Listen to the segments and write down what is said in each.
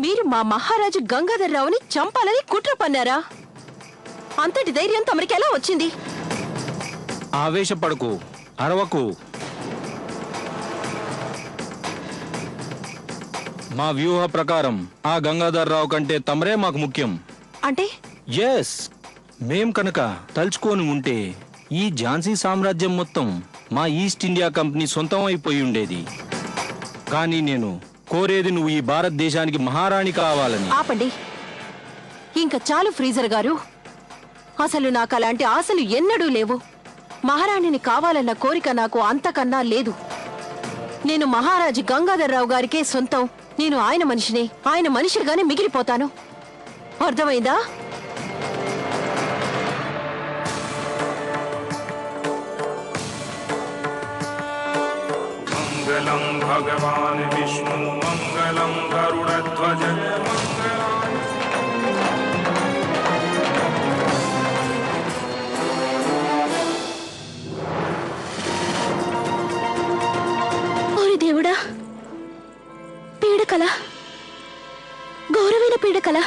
మీరు మా మహారాజు గంగాధర్రావుని చంపాలని కుట్ర పన్నారా? అంతటి ధైర్యం తమరికి ఎలా వచ్చింది? ఆవేశపడకు, అరవకు. మా వ్యూహ ప్రకారం ఆ గంగాధర్రావు కంటే తమరే మాకు ముఖ్యం. అంటే ఎస్, మేం కనుక తలుచుకొని ఉంటే ఈ ఝాన్సీ సామ్రాజ్యం మొత్తం మా ఈస్ట్ ఇండియా కంపెనీ సొంతం అయిపోయి ఉండేది. కానీ నేను కోరేది నువ్వు ఈ భారతదేశానికి మహారాణి కావాలని. ఆపండి, ఇంకా చాలు ఫ్రీజర్ గారు. అసలు నాకు అలాంటి ఆశలు ఎన్నడూ లేవు. మహారాణిని కావాలన్న కోరిక నాకు అంతకన్నా లేదు. నేను మహారాజు గంగాధర్రావు గారికే సొంతం. నేను ఆయన మనిషిని, ఆయన మనిషిగానే మిగిలిపోతాను. అర్థమైందా? మంగళం భగవాన్ విష్ణు మంగళం గరుడధ్వజ దేవుడా, పీడకల, ఘోరమైన పీడకల.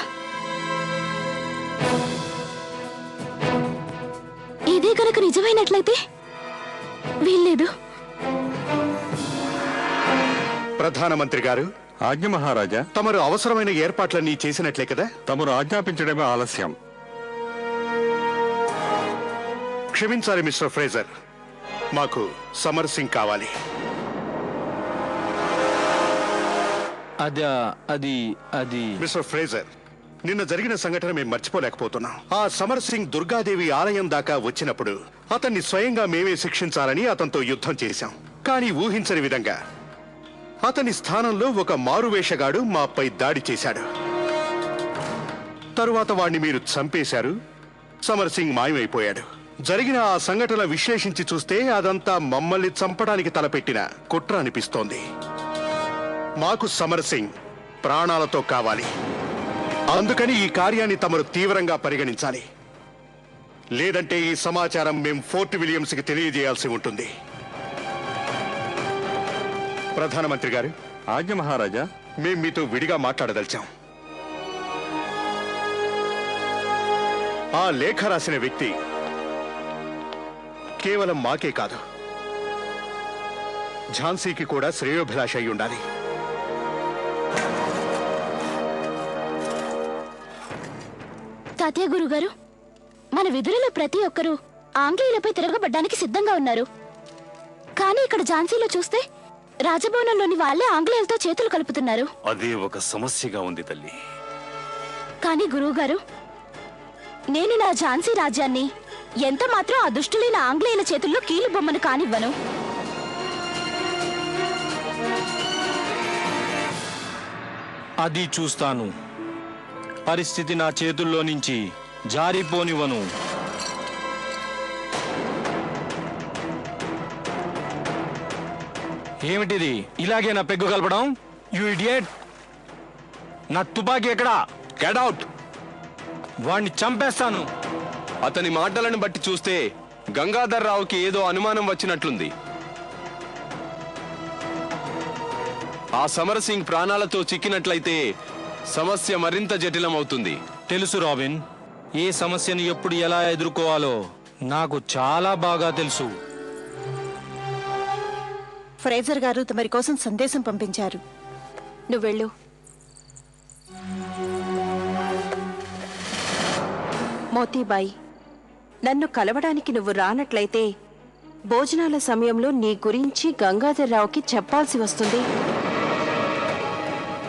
ఇదే కనుక నిజమైనట్లయితే వీల్లేదు. ప్రధానమంత్రి గారు. ఆజ్ఞ మహారాజా. తమరు అవసరమైన ఏర్పాట్లన్నీ చేసినట్లే కదా? తమరు ఆజ్ఞాపించడమే ఆలస్యం. క్షమించాలి మిస్టర్ ఫ్రేజర్, మాకు సమర్ సింగ్ కావాలి. అది మిస్టర్ ఫ్రేజర్, నిన్న జరిగిన సంఘటన మేము మర్చిపోలేకపోతున్నాం. ఆ సమర్ సింగ్ దుర్గాదేవి ఆలయం దాకా వచ్చినప్పుడు అతన్ని స్వయంగా మేమే శిక్షించాలని అతనితో యుద్ధం చేశాం. కానీ ఊహించని విధంగా అతని స్థానంలో ఒక మారువేషగాడు మాపై దాడి చేశాడు. తరువాత వాణ్ణి మీరు చంపేశారు. సమర్ సింగ్ మాయమైపోయాడు. జరిగిన ఆ సంఘటన విశ్లేషించి చూస్తే అదంతా మమ్మల్ని చంపడానికి తలపెట్టిన కుట్ర అనిపిస్తోంది. మాకు సమర్ సింగ్ ప్రాణాలతో కావాలి. అందుకని ఈ కార్యాన్ని తమరు తీవ్రంగా పరిగణించాలి. లేదంటే ఈ సమాచారం మేము ఫోర్ట్ విలియమ్స్ కి తెలియజేయాల్సి ఉంటుంది. ప్రధానమంత్రి గారు. ఆజ్ఞ మహారాజా. మేం మీతో విడిగా మాట్లాడదలిచాం. ఆ లేఖ రాసిన వ్యక్తి కేవలం మాకే కాదు, ఝాన్సీకి కూడా శ్రేయోభిలాష అయి ఉండాలి. తాతయ్య గురుగారు, మన విధులలో ప్రతి ఒక్కరూ ఆంగ్లేయులపై తిరగబడ్డానికి సిద్ధంగా ఉన్నారు. కానీ ఇక్కడ ఝాన్సీలో చూస్తే రాజభవనంలోని వాళ్లే ఆంగ్లేయులతో చేతులు కలుపుతున్నారు. అదే ఒక సమస్యగా ఉంది తల్లి. కానీ గురువుగారు, నేను నా ఝాన్సీ రాజ్యాన్ని ఎంత మాత్రం ఆ దుష్టులైన ఆంగ్లేయుల చేతుల్లో కీలు బొమ్మను కానివ్వను. అది చూస్తాను. పరిస్థితి నా చేతుల్లో నుంచి జారిపోనివ్వను. ఏమిటిది? ఇలాగే నా పెగ్గు కలపడం? You idiot! నా తుపాకీ ఎక్కడా? Get out! వాణ్ణి చంపేస్తాను. అతని మాటలను బట్టి చూస్తే గంగాధర్రావుకి ఏదో అనుమానం వచ్చినట్లుంది. ఆ సమర్ సింగ్ ప్రాణాలతో చిక్కినట్లయితే సమస్య మరింత జటిలమవుతుంది. తెలుసు రాబిన్, ఏ సమస్యను ఎప్పుడు ఎలా ఎదుర్కోవాలో నాకు చాలా బాగా తెలుసు. ఫ్రేజర్ గారు తమరి కోసం సందేశం పంపించారు. నువ్వెళ్ళు. మోతీబాయి, నన్ను కలవడానికి నువ్వు రానట్లయితే భోజనాల సమయంలో నీ గురించి గంగాధర్రావుకి చెప్పాల్సి వస్తుంది.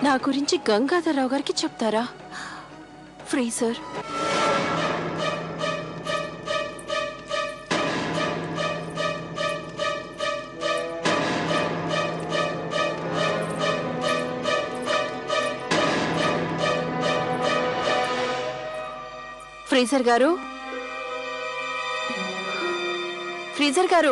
నా గురించి గంగాధర్రావు గారికి చెప్తారా? ఫ్రీజర్, ఫ్రీజర్ గారు, ఫ్రీజర్ గారు